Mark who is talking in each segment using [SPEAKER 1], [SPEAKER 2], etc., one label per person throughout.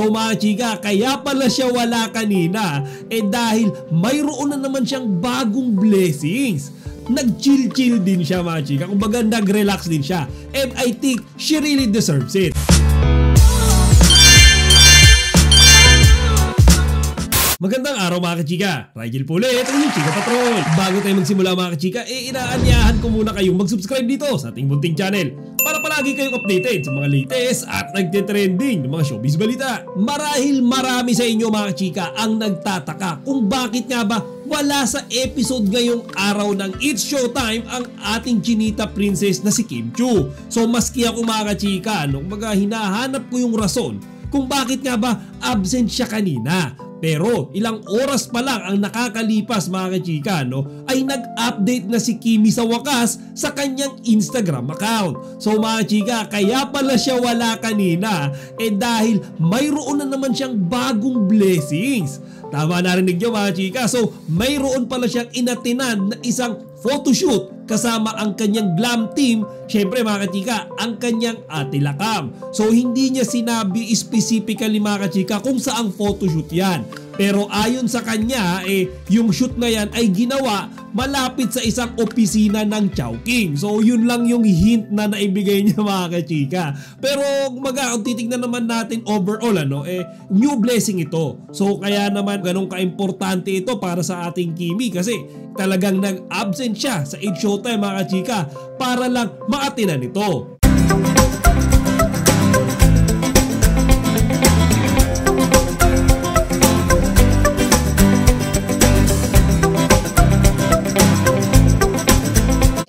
[SPEAKER 1] So mga chika, kaya pala siya wala kanina dahil mayroon na naman siyang bagong blessings. Nag-chill-chill din siya mga chika, kumbaga nag-relax din siya, and I think she really deserves it. Magandang araw mga kachika, Rigel po ulit, ang yung Chika Patrol. Bago tayo magsimula mga kachika, inaanyahan ko muna kayong mag-subscribe dito sa ating bunting channel para palagi kayong updated sa mga latest at nagtitrending ng mga showbiz balita. Marahil marami sa inyo mga kachika ang nagtataka kung bakit nga ba wala sa episode ngayong araw ng It's Showtime ang ating chinita princess na si Kim Chiu. So maski ako mga kachika, kumbaga hinahanap ko yung rason kung bakit nga ba absent siya kanina. Pero ilang oras pa lang ang nakakalipas mga kachika, ay nag-update na si Kimi sa wakas sa kanyang Instagram account. So mga kachika, kaya pala siya wala kanina dahil mayroon na naman siyang bagong blessings. Tama narinig niyo mga kachika, so mayroon pala siyang inatinan na isang photoshoot kasama ang kanyang glam team, syempre mga kachika, ang kanyang Ate Lakam. So hindi niya sinabi specifically mga kachika kung saang photoshoot yan. Pero ayon sa kanya, yung shoot na yan ay ginawa malapit sa isang opisina ng Chowking. So yun lang yung hint na naibigay niya mga kachika. Pero kung titignan naman natin overall, new blessing ito. So kaya naman ganun ka-importante ito para sa ating Kimi kasi talagang nag-absent siya sa It's Showtime mga kachika para lang maatinan ito.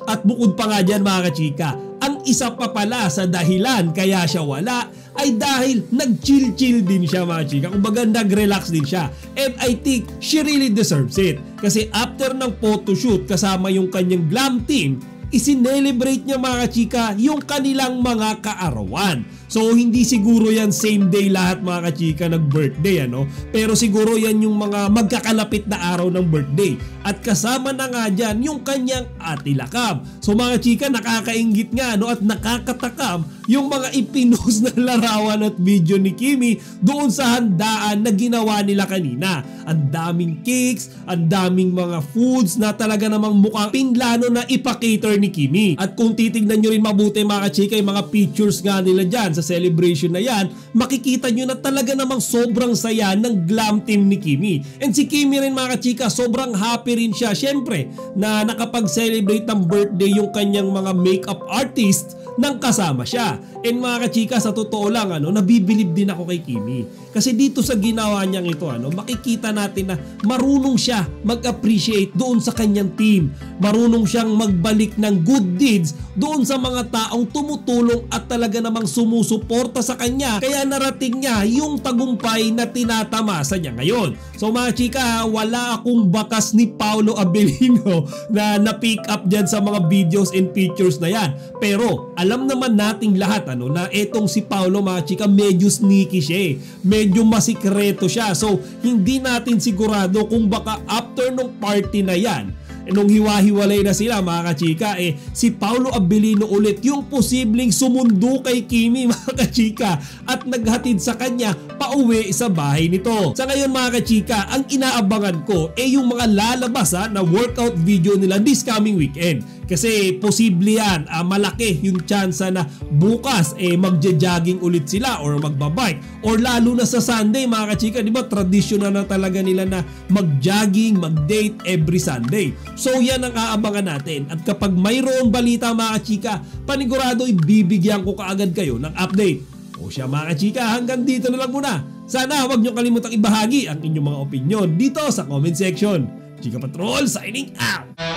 [SPEAKER 1] At bukod pa nga dyan mga kachika, ang isa pa pala sa dahilan kaya siya wala ay dahil nag-chill-chill din siya mga kachika, kumbaga nag-relax din siya, and I think she really deserves it. Kasi after ng photoshoot kasama yung kanyang glam team, isinelebrate niya mga kachika yung kanilang mga kaarawan. So hindi siguro yan same day lahat mga kachika nag-birthday, pero siguro yan yung mga magkakalapit na araw ng birthday. At kasama na nga dyan yung kanyang Ate Lakam. So mga kachika, nakakainggit nga at nakakatakam yung mga ipinost na larawan at video ni Kimi doon sa handaan na ginawa nila kanina. Ang daming cakes, ang daming mga foods na talaga namang mukhang pinlano na ipakater ni Kimi. At kung titignan nyo rin mabuti mga kachika, yung mga pictures nga nila dyan sa celebration na yan, makikita nyo na talaga namang sobrang saya ng glam team ni Kimi. And si Kimi rin mga kachika, sobrang happy rin siya syempre na nakapag-celebrate ng birthday yung kanyang mga makeup artist nang kasama siya. And mga kachika, sa totoo lang nabibilib din ako kay Kimi. Kasi dito sa ginawa niyang ito, makikita natin na marunong siya mag-appreciate doon sa kanyang team. Marunong siyang magbalik ng good deeds doon sa mga taong tumutulong at talaga namang sumusuporta sa kanya. Kaya narating niya yung tagumpay na tinatamasa niya ngayon. So mga chika, wala akong bakas ni Paolo Abilino na na-pick up dyan sa mga videos and pictures na yan. Pero alam naman nating lahat na etong si Paolo mga chika, medyo sneaky siya medyo masikreto siya. So hindi natin sigurado kung baka after nung party na yan, nung hiwa-hiwalay na sila mga kachika, si Paolo Abilino ulit yung posibleng sumundo kay Kimi mga kachika at naghatid sa kanya pauwi sa bahay nito. Sa ngayon mga kachika, ang inaabangan ko yung mga lalabas na workout video nila this coming weekend. Kasi posible yan, malaki yung chance na bukas magja-jogging ulit sila or magbabike. Or lalo na sa Sunday mga kachika, di ba traditional na talaga nila na mag-jogging, mag-date every Sunday. So yan ang aabangan natin. At kapag mayroong balita mga kachika, panigurado ibibigyan ko kaagad kayo ng update. O siya mga kachika, hanggang dito na lang muna. Sana huwag nyo kalimutang ibahagi ang inyong mga opinion dito sa comment section. Chika Patrol signing out!